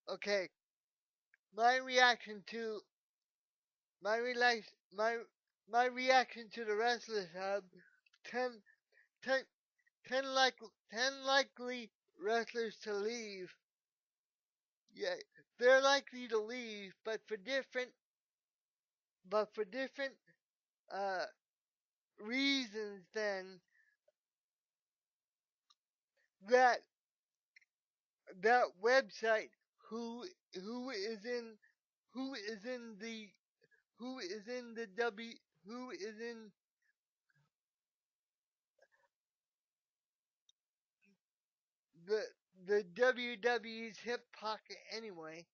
Okay, my reaction to my relax my reaction to the Wrestlers Hub. 10, 10, 10 likely wrestlers to leave. Yeah, they're likely to leave, but for different uh reasons than that that website who is in who is in the who is in the W who is in the the WWE's hip pocket anyway,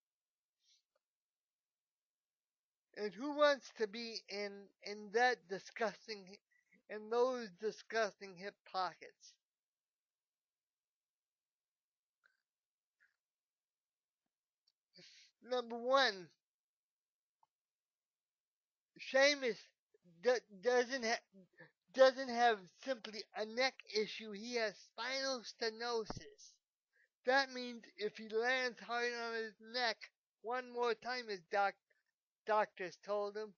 and who wants to be in that disgusting in those disgusting hip pockets? Number one, Sheamus doesn't have simply a neck issue. He has spinal stenosis. That means if he lands hard on his neck one more time, his doctors told him,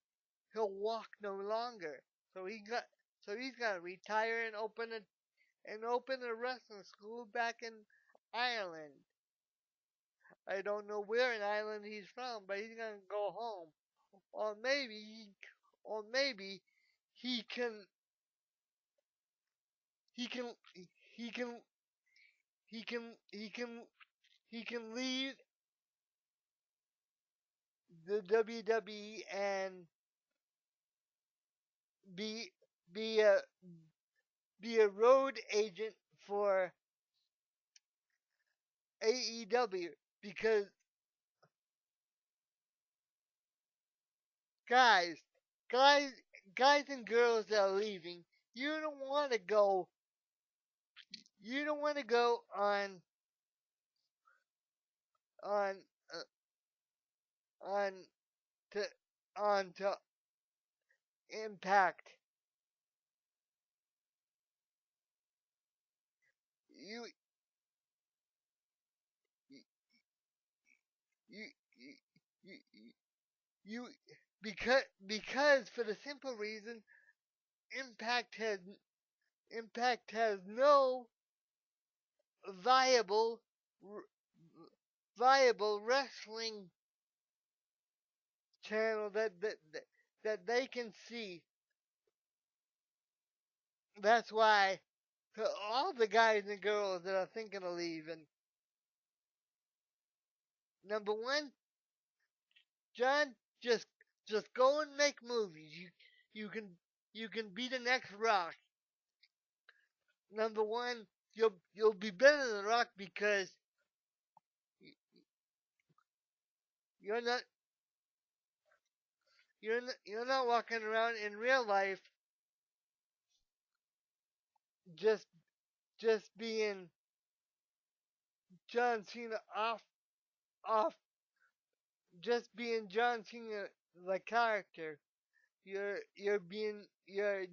he'll walk no longer. So he's got to retire and open a wrestling school back in Ireland. I don't know where in Ireland he's from, but he's gonna go home. Or maybe or maybe he can he can he can he can he can he can leave the WWE and be be a be a road agent for AEW, because guys, guys, guys and girls that are leaving, you don't want to go. You don't want to go on on to on to Impact. You you you you, you because for the simple reason Impact has Impact has no viable viable wrestling channel that they can see. That's why to all the guys and girls that are thinking of leaving, number one, John, just just go and make movies. You can you can be the next Rock. Number one, you'll be better than Rock because you're not you're not walking around in real life just just being John Cena off just being John Cena the character. You're being you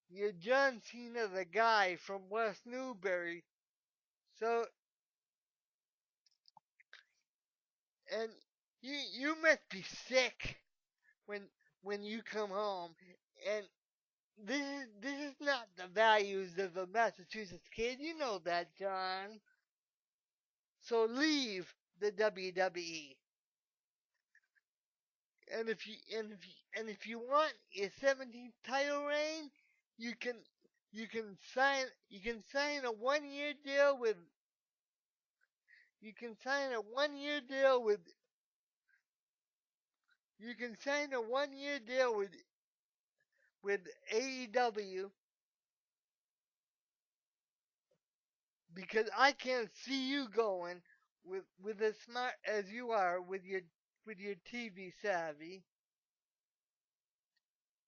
you're John Cena the guy from West Newbury. So and you must be sick when when you come home, and this is not the values of a Massachusetts kid. You know that, John. So leave the WWE. And if you want a 17th title reign, you can you can sign a 1 year deal with you can sign a 1 year deal with you can sign a 1 year deal with AEW, because I can't see you going with as smart as you are with your TV savvy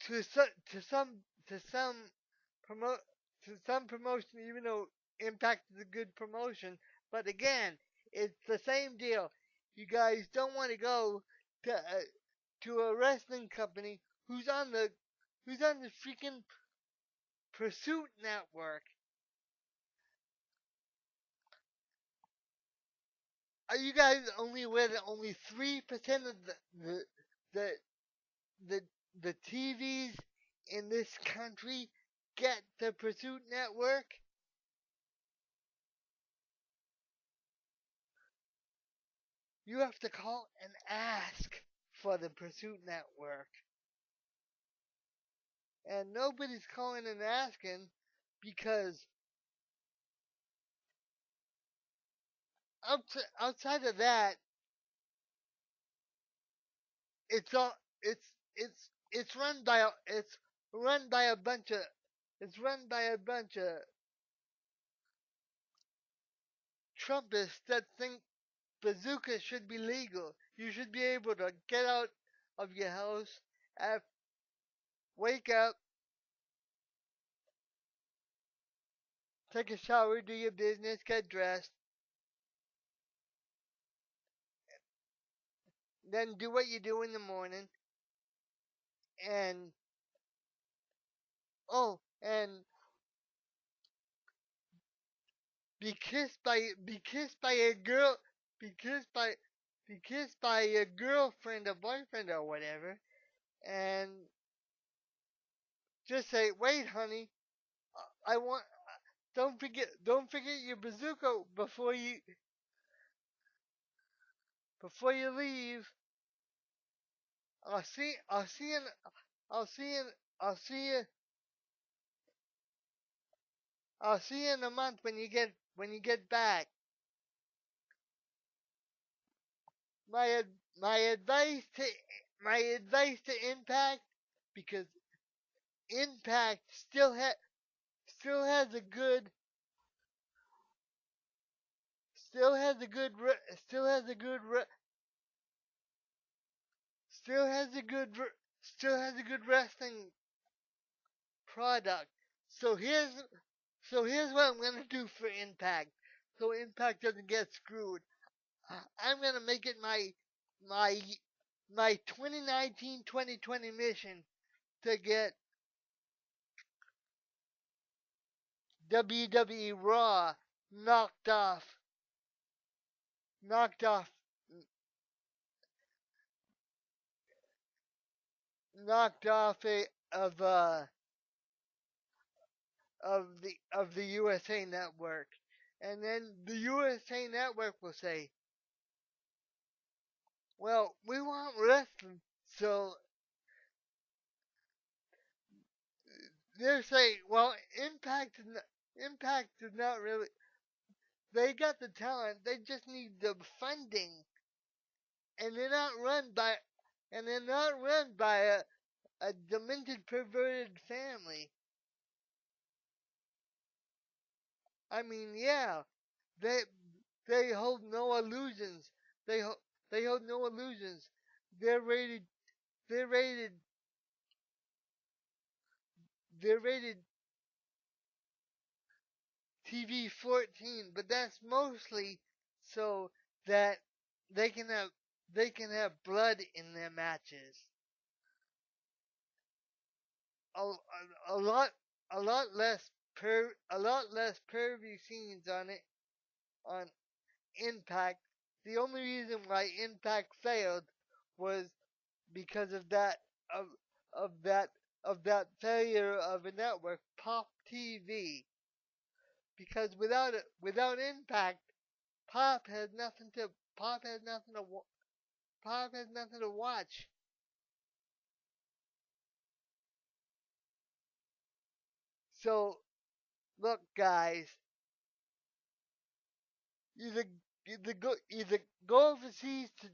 to to some promote to some promotion, even though Impact is a good promotion. But again, it's the same deal. You guys don't want to go to a wrestling company who's on the freaking Pursuit Network. are you guys only aware that only 3% of the the the TVs in this country get the Pursuit Network? You have to call and ask for the Pursuit Network. And nobody's calling and asking because outside of that, it's all it's run by it's run by a bunch of it's run by a bunch of Trumpists that think bazookas should be legal. You should be able to get out of your house, at, wake up, take a shower, do your business, get dressed, then do what you do in the morning, and and be kissed by a girl, be kissed by be kissed by a girlfriend or boyfriend or whatever, and just say, "Wait, honey, I want. Don't forget your bazooka before you leave. I'll see you, I'll see you, I'll see you, I'll see you in a month when you get back." My my advice to Impact, because Impact still has a good still has a good still has a good still has a good still has a good wrestling product. So here's what I'm gonna do for Impact, so Impact doesn't get screwed. I'm gonna make it my my 2019-2020 mission to get WWE Raw knocked off knocked off knocked off of the USA Network, and then the USA Network will say, "Well, we want wrestling," so they're saying, "Well, Impact is not really. They got the talent. They just need the funding, and they're not run by a demented, perverted family." I mean, yeah, they they hold no illusions. They they hold no illusions. They're rated they're rated they're rated TV 14, but that's mostly so that they can have they can have blood in their matches. A, a lot a lot less a lot less pervy scenes on it on Impact. The only reason why Impact failed was because of of of that that failure of a network, Pop TV. Because without Impact, Pop has nothing to Pop has nothing to watch. So look, guys, either either go overseas to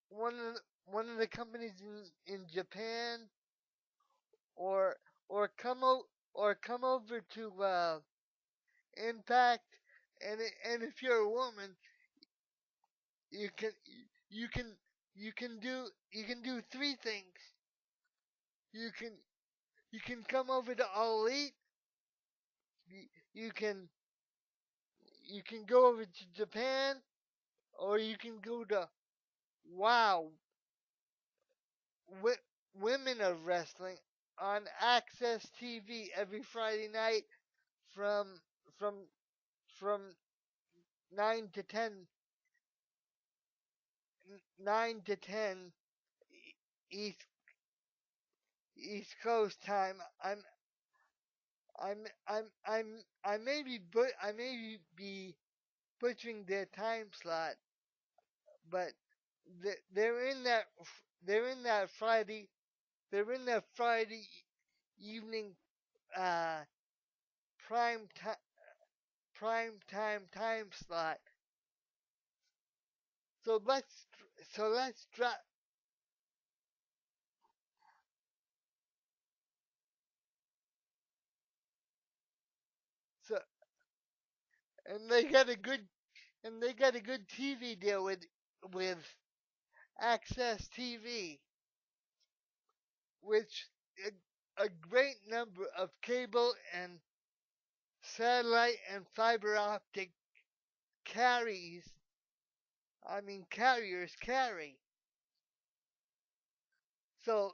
one of the companies in Japan, or come over to Impact, and if you're a woman, you can you can you can do three things. You can come over to All Elite. You, you can go over to Japan, or you can go to Wow Wi- Women of Wrestling on Access TV every Friday night from from from 9 to 10 9 to 10 East East Coast time. I may be be butchering their time slot, but they're in that they're in that Friday they're in that Friday evening uh prime time time slot. So let's drop. So and they got a good TV deal with Access TV, which a great number of cable and satellite and fiber optic carries. I mean carriers carry. So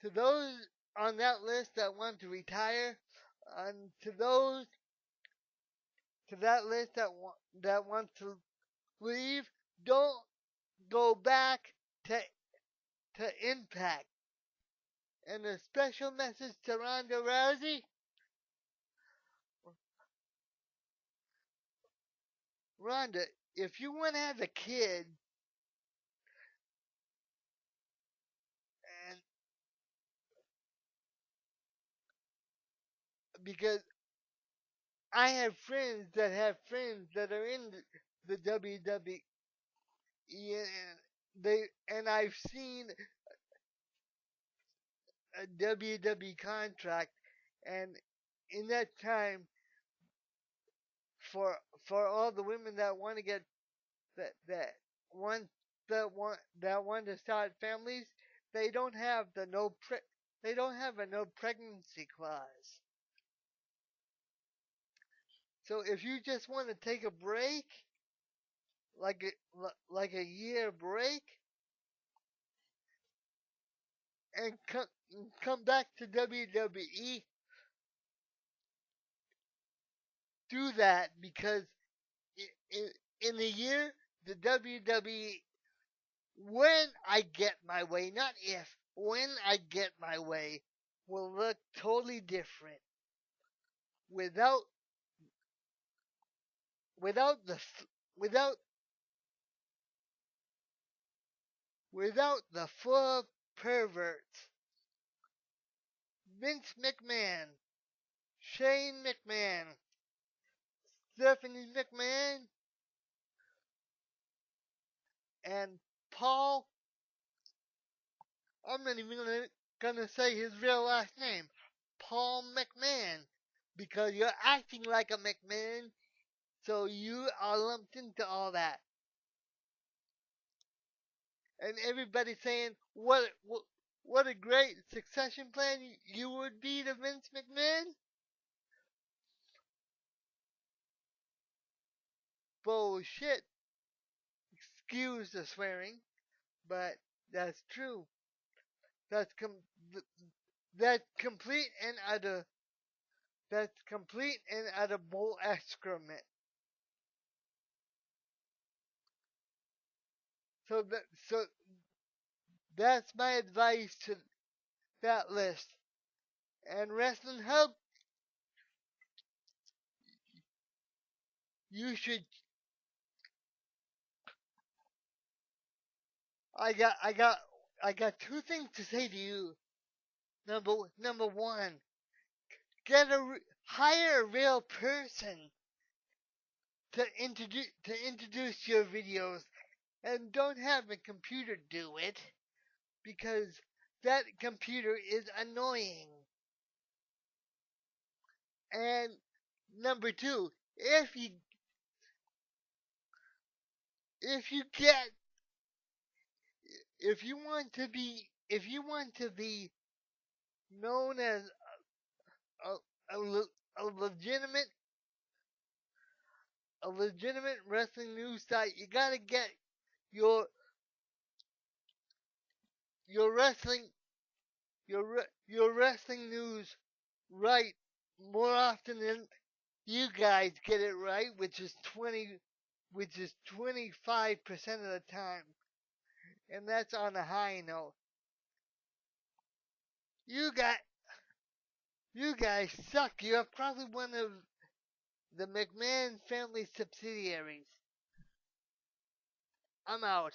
to those on that list that want to retire, and to those to that list that want to leave, don't go back to Impact. And a special message to Ronda Rousey. Ronda, if you want to have a kid, and because I have friends that are in the WWE, and I've seen a WWE contract, and in that time, for all the women that want to get that want that want to start families, they don't have they don't have a no pregnancy clause. So if you just want to take a break, like a year break, and come back to WWE, do that because in in a year the WWE, when I get my way, not if, when I get my way, will look totally different without without the without the full perverts. Vince McMahon, Shane McMahon, Stephanie McMahon, and Paul. I'm not even gonna say his real last name, Paul McMahon, because you're acting like a McMahon, so you are lumped into all that. And everybody saying what a great succession plan you would be to Vince McMahon. Bullshit. Excuse the swearing, but that's true. That's that's complete and utter that's complete and utter bull excrement. So that's my advice to that list. And Wrestling Hub, you should. I got I got I got two things to say to you. Number one, hire a real person to introduce your videos, and don't have a computer do it because that computer is annoying. And number two, if you get if you want to be known as a, a legitimate wrestling news site, you gotta get your your wrestling your wrestling news right more often You guys get it right, which is 25% of the time, and that's on a high note. You got you guys suck. You're probably one of the McMahon family subsidiaries. I'm out.